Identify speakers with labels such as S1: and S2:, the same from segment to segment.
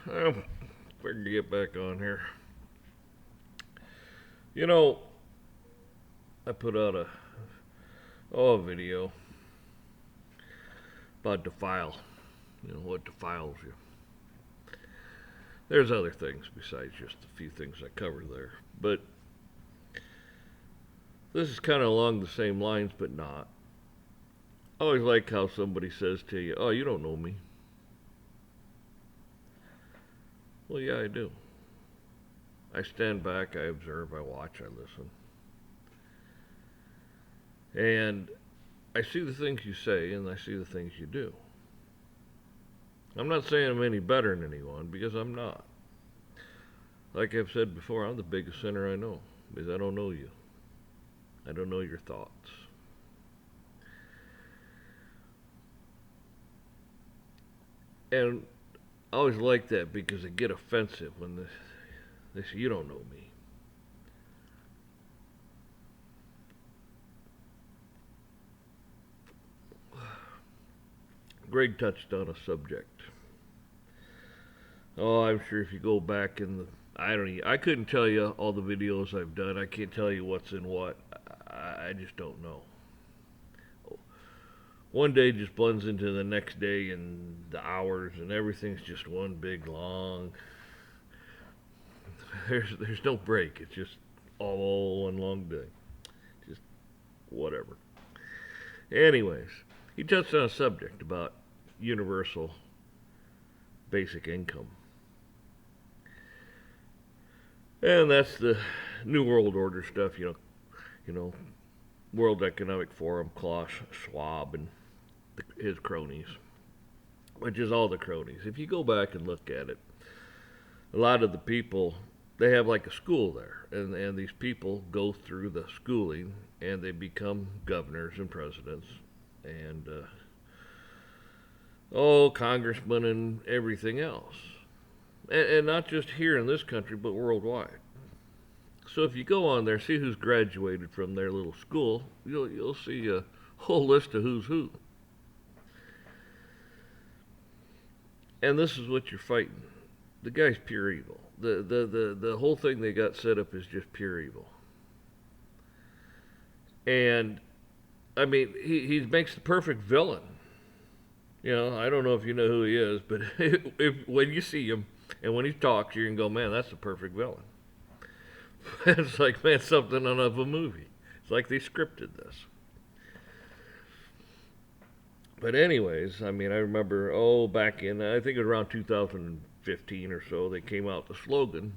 S1: If I can get back on here. You know, I put out a video about defile. What defiles you. There's other things besides just a few things I covered there. But this is kind of along the same lines, but not. I always like how somebody says to you, "Oh, you don't know me." Well, yeah, I do. I stand back, I observe, I watch, I listen. And I see the things you say and I see the things you do. I'm not saying I'm any better than anyone because I'm not. Like I've said before, I'm the biggest sinner I know because I don't know you. I don't know your thoughts. And I always like that because it get offensive when they say, "You don't know me." Greg touched on a subject. Oh, I'm sure if you go back in the I couldn't tell you all the videos I've done. I can't tell you what's in what. I just don't know. One day just blends into the next day and the hours and everything's just one big long. There's no break. It's just all one long day. Just whatever. Anyways, he touched on a subject about universal basic income. And that's the New World Order stuff, you know, World Economic Forum, Klaus Schwab and his cronies, which is all the cronies. If you go back and look at it, a lot of the people, they have like a school there, and these people go through the schooling and they become governors and presidents and congressmen and everything else, and not just here in this country, but worldwide. So if you go on there, see who's graduated from their little school, you'll see a whole list of who's who. And this is what you're fighting. The guy's pure evil. The whole thing they got set up is just pure evil. And I mean, he makes the perfect villain. I don't know if you know who he is, but if when you see him and when he talks, you're gonna go, "Man, that's the perfect villain." It's like, man, something out of a movie. It's like they scripted this. But anyways, I mean, I remember, back in, I think it was around 2015 or so, they came out with the slogan,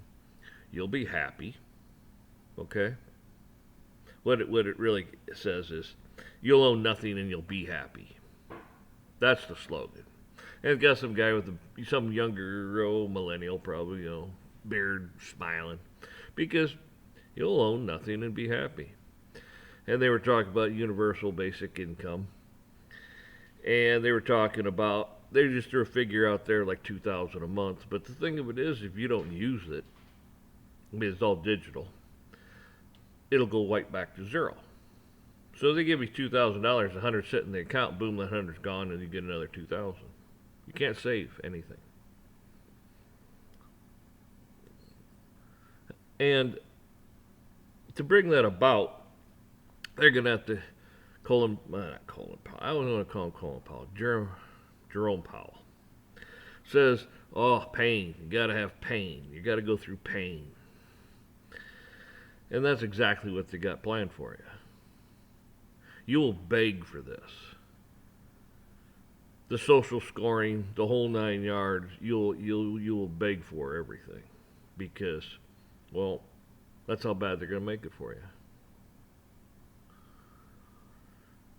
S1: "You'll be happy." Okay? What it really says is, "You'll own nothing and you'll be happy." That's the slogan. And it's got some guy with some younger, millennial probably, beard, smiling. Because you'll own nothing and be happy. And they were talking about universal basic income. And they were talking about, they just threw a figure out there like 2,000 a month. But the thing of it is, if you don't use it, I mean, it's all digital, it'll go right back to zero. So they give you $2,000, 100 sit in the account, boom, that 100's gone, and you get another 2,000. You can't save anything. And to bring that about, they're going to have to not Colin Powell. I don't want to call him Colin Powell. Jerome Powell says, "Oh, pain. You got to have pain. You got to go through pain." And that's exactly what they got planned for you. You will beg for this. The social scoring, the whole 9 yards. You will beg for everything because, well, that's how bad they're going to make it for you.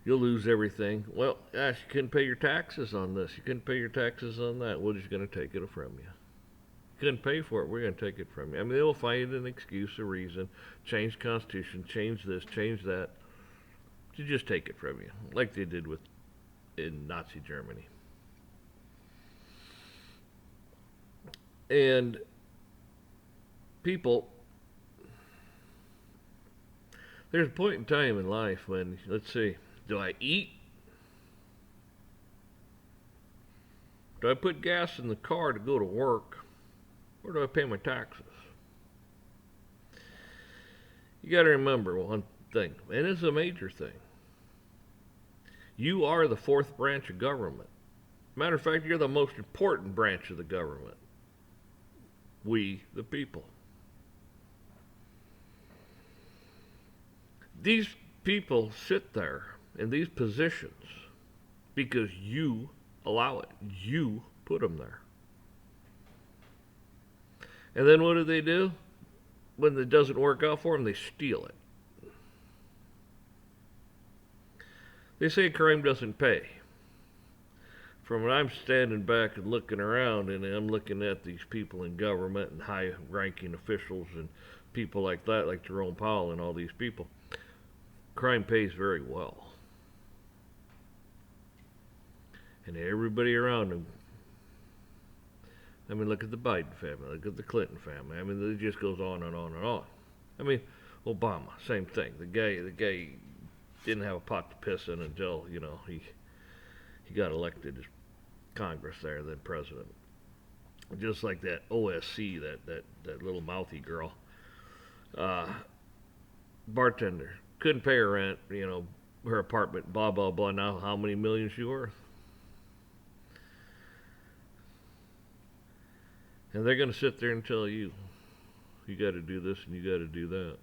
S1: You'll lose everything. Well, gosh, you couldn't pay your taxes on this. You couldn't pay your taxes on that. We're just going to take it from you. You couldn't pay for it. We're going to take it from you. I mean, they will find an excuse, a reason, change the Constitution, change this, change that, to just take it from you, like they did in Nazi Germany. And people, there's a point in time in life when, let's see, do I eat? Do I put gas in the car to go to work? Where do I pay my taxes? You got to remember one thing, and it's a major thing. You are the fourth branch of government. Matter of fact, you're the most important branch of the government. We, the people. These people sit there in these positions because you allow it. You put them there. And then what do? When it doesn't work out for them, they steal it. They say crime doesn't pay. From when I'm standing back and looking around, and I'm looking at these people in government and high-ranking officials and people like that, like Jerome Powell and all these people, crime pays very well. And everybody around them, I mean, look at the Biden family, look at the Clinton family. I mean, it just goes on and on and on. I mean, Obama, same thing. The guy didn't have a pot to piss in until, he got elected as Congress there, then president. Just like that OSC, that little mouthy girl. Bartender. Couldn't pay her rent, her apartment, blah, blah, blah. Now how many millions she worth? And they're going to sit there and tell you, you got to do this and you got to do that.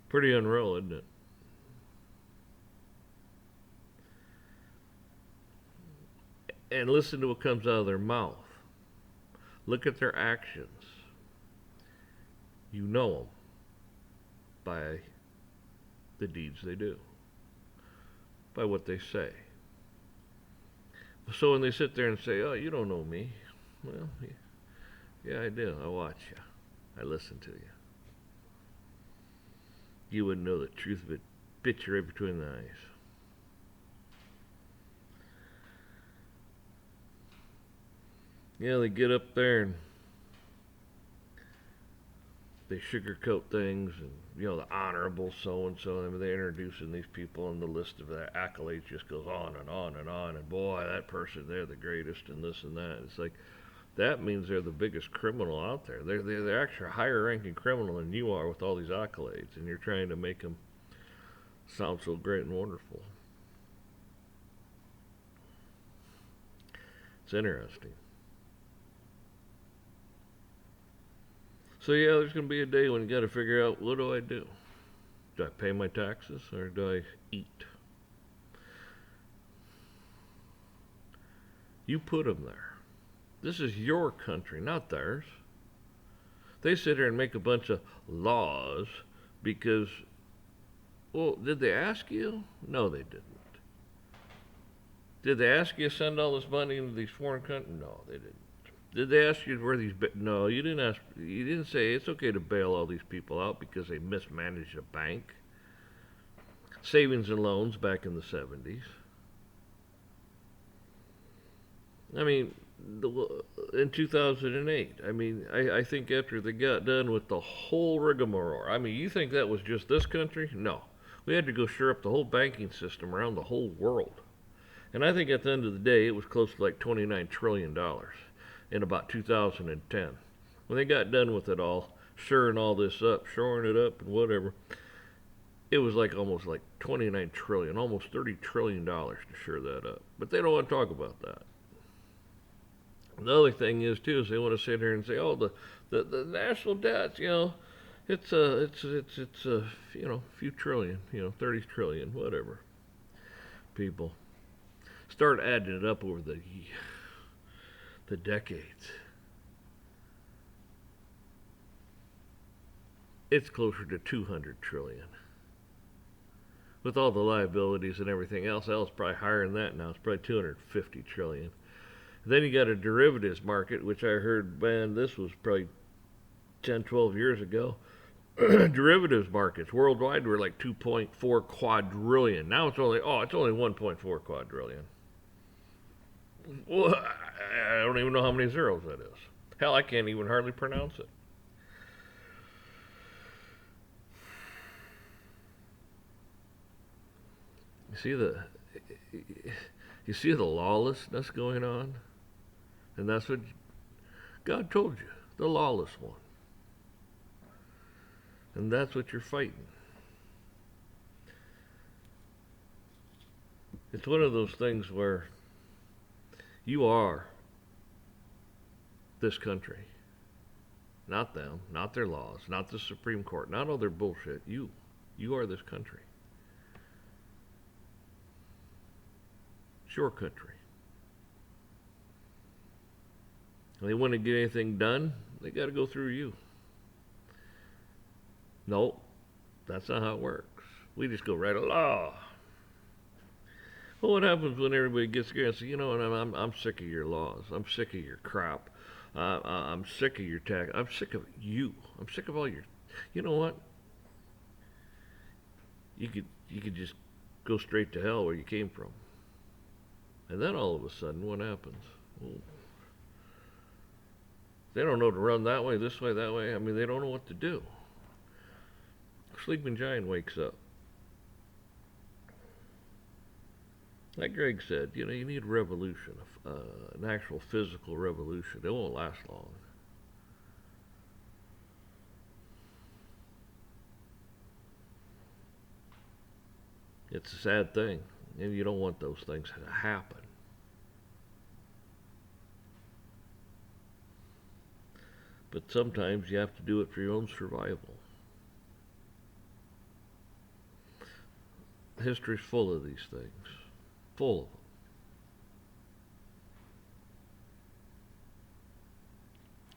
S1: Pretty unreal, isn't it? And listen to what comes out of their mouth. Look at their actions. You know them by the deeds they do, by what they say. So when they sit there and say, oh, you don't know me. Well, yeah, I do. I watch you. I listen to you. You wouldn't know the truth of it. Bit you right between the eyes. They get up there and they sugarcoat things, and the honorable so and so. I mean, they're introducing these people, and the list of their accolades just goes on and on and on. And boy, that person, they're the greatest, and this and that. It's like that means they're the biggest criminal out there. They're actually a higher ranking criminal than you are with all these accolades, and you're trying to make them sound so great and wonderful. It's interesting. So there's going to be a day when you got to figure out, what do I do? Do I pay my taxes or do I eat? You put them there. This is your country, not theirs. They sit here and make a bunch of laws because, well, did they ask you? No, they didn't. Did they ask you to send all this money into these foreign countries? No, they didn't. Did they ask you where these? No, you didn't ask. You didn't say it's okay to bail all these people out because they mismanaged a bank. Savings and loans back in the 70s. I mean, in 2008. I mean, I think after they got done with the whole rigmarole. I mean, you think that was just this country? No, we had to go shore up the whole banking system around the whole world. And I think at the end of the day, it was close to like $29 trillion. In about 2010. When they got done with it all, shoring all this up, shoring it up and whatever, it was almost like 29 trillion, almost $30 trillion to shore that up. But they don't want to talk about that. The other thing is too, is they want to sit here and say, oh, the national debt, it's a few trillion, 30 trillion, whatever. People start adding it up over the decades. It's closer to 200 trillion. With all the liabilities and everything else, probably higher than that now. It's probably 250 trillion. Then you got a derivatives market, which I heard, man, this was probably 10, 12 years ago. Derivatives markets worldwide were like 2.4 quadrillion. Now it's only 1.4 quadrillion. Well, I don't even know how many zeros that is. Hell, I can't even hardly pronounce it. You see, You see the lawlessness going on? And that's what God told you, the lawless one. And that's what you're fighting. It's one of those things where you are this country. Not them, not their laws, not the Supreme Court, not all their bullshit. You. You are this country. It's your country. And they want to get anything done, they got to go through you. No, that's not how it works. We just go right along. Well, what happens when everybody gets together and says, you know what, I'm sick of your laws. I'm sick of your crap. I'm sick of your tax. I'm sick of you. I'm sick of all your. You know what? You could just go straight to hell where you came from. And then all of a sudden, what happens? Well, they don't know to run that way, this way, that way. I mean, they don't know what to do. Sleeping giant wakes up. Like Greg said, you need a revolution, an actual physical revolution. It won't last long. It's a sad thing, and you don't want those things to happen. But sometimes you have to do it for your own survival. History's full of these things. Full of them.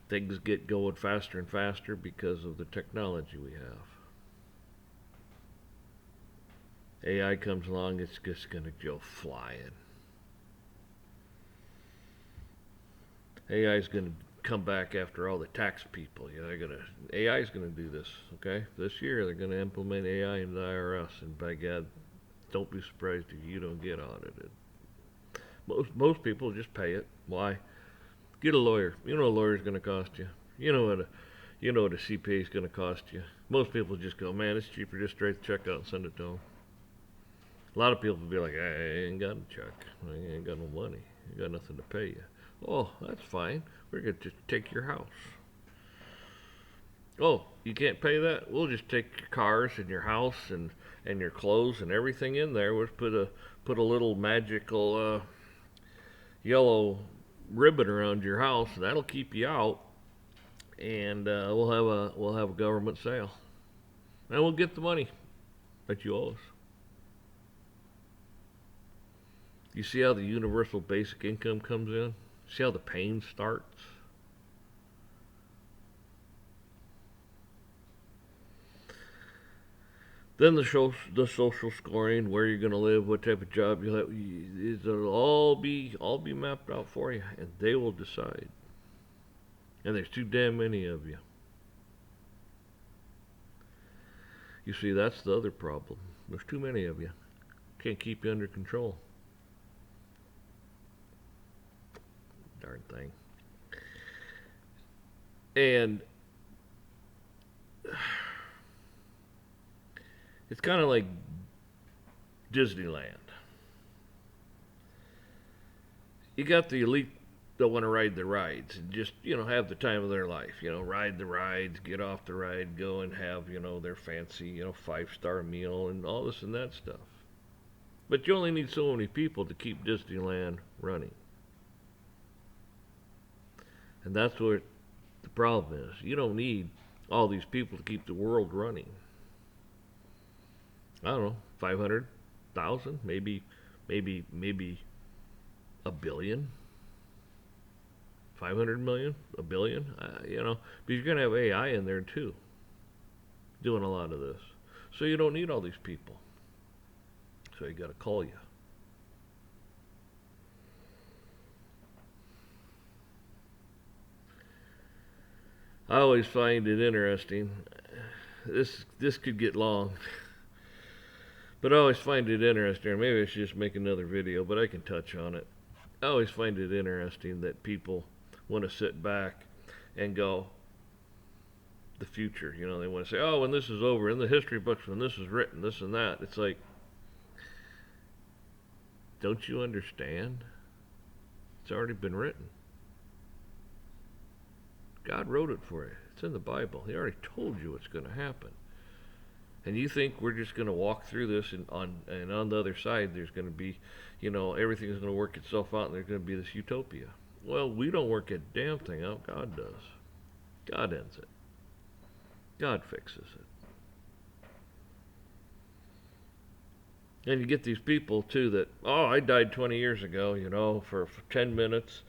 S1: Things get going faster and faster because of the technology we have. AI comes along, it's just going to go flying. AI is going to come back after all the tax people. AI is going to do this. Okay, this year they're going to implement AI in the IRS, and by God, don't be surprised if you don't get audited. Most people just pay it. Why? Get a lawyer. You know a lawyer's going to cost you. You know what a CPA is going to cost you. Most people just go, man, it's cheaper. Just straight the check out and send it to them. A lot of people will be like, I ain't got a check. I ain't got no money. I got nothing to pay you. Oh, that's fine. We're going to just take your house. Oh, you can't pay that? We'll just take your cars and your house and your clothes and everything in there. We'll put a little magical yellow ribbon around your house, and that'll keep you out. And we'll have a government sale, and we'll get the money that you owe us. You see how the universal basic income comes in? See how the pain starts? Then the social scoring, where you're going to live, what type of job you have, it'll all be mapped out for you, and they will decide. And there's too damn many of you. You see, that's the other problem. There's too many of you. Can't keep you under control. Darn thing. And it's kind of like Disneyland. You got the elite that want to ride the rides and just, have the time of their life. Ride the rides, get off the ride, go and have, their fancy, 5-star meal and all this and that stuff. But you only need so many people to keep Disneyland running. And that's what the problem is. You don't need all these people to keep the world running. I don't know, 500,000, maybe a billion, 500 million, a billion, but you're going to have AI in there too, doing a lot of this. So you don't need all these people. So you got to call you. I always find it interesting. This could get long. But I always find it interesting. Maybe I should just make another video, but I can touch on it. I always find it interesting that people want to sit back and go, the future. They want to say, oh, when this is over, in the history books, when this is written, this and that. It's like, Don't you understand? It's already been written. God wrote it for you. It's in the Bible. He already told you what's going to happen. And you think we're just going to walk through this and on the other side there's going to be, everything's going to work itself out and there's going to be this utopia. Well, we don't work a damn thing out. God does. God ends it. God fixes it. And you get these people too that, oh, I died 20 years ago, for 10 minutes,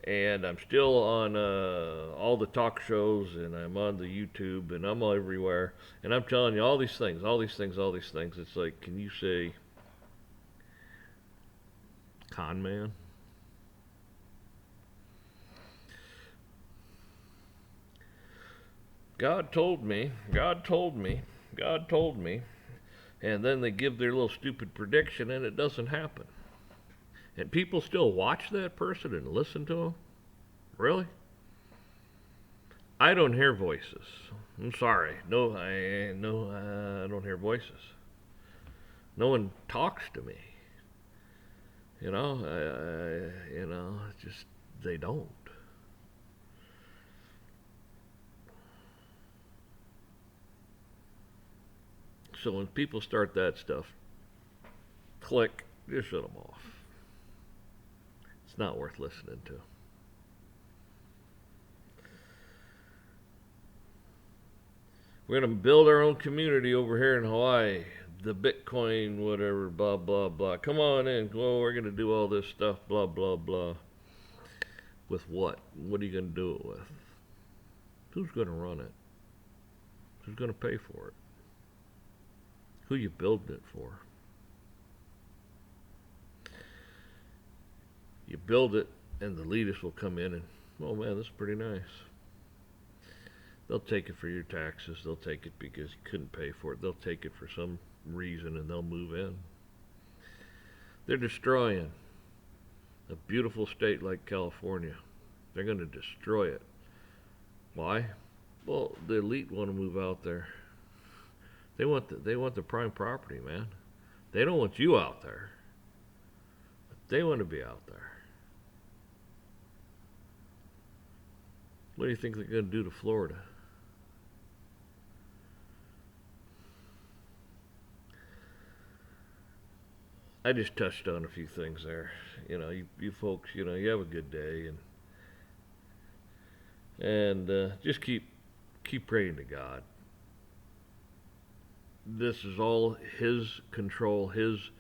S1: and I'm still on all the talk shows, and I'm on the YouTube, and I'm everywhere, and I'm telling you all these things, all these things, all these things. It's like, can you say, con man? God told me, God told me, God told me, and then they give their little stupid prediction, and it doesn't happen. And people still watch that person and listen to them? Really? I don't hear voices. I'm sorry. No, I don't hear voices. No one talks to me. Just they don't. So when people start that stuff, click, just shut them off. It's not worth listening to. We're going to build our own community over here in Hawaii. The Bitcoin, whatever, blah, blah, blah. Come on in. Well, we're going to do all this stuff, blah, blah, blah. With what? What are you going to do it with? Who's going to run it? Who's going to pay for it? Who you building it for? You build it, and the elitists will come in and, oh man, this is pretty nice. They'll take it for your taxes. They'll take it because you couldn't pay for it. They'll take it for some reason, and they'll move in. They're destroying a beautiful state like California. They're going to destroy it. Why? Well, the elite want to move out there. They want the prime property, man. They don't want you out there. They want to be out there. What do you think they're going to do to Florida? I just touched on a few things there. You folks, you have a good day, and just keep praying to God. This is all His control, His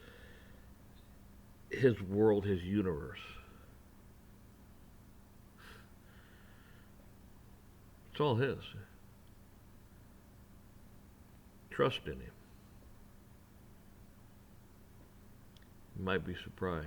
S1: world, His universe. It's all His. Trust in Him. You might be surprised.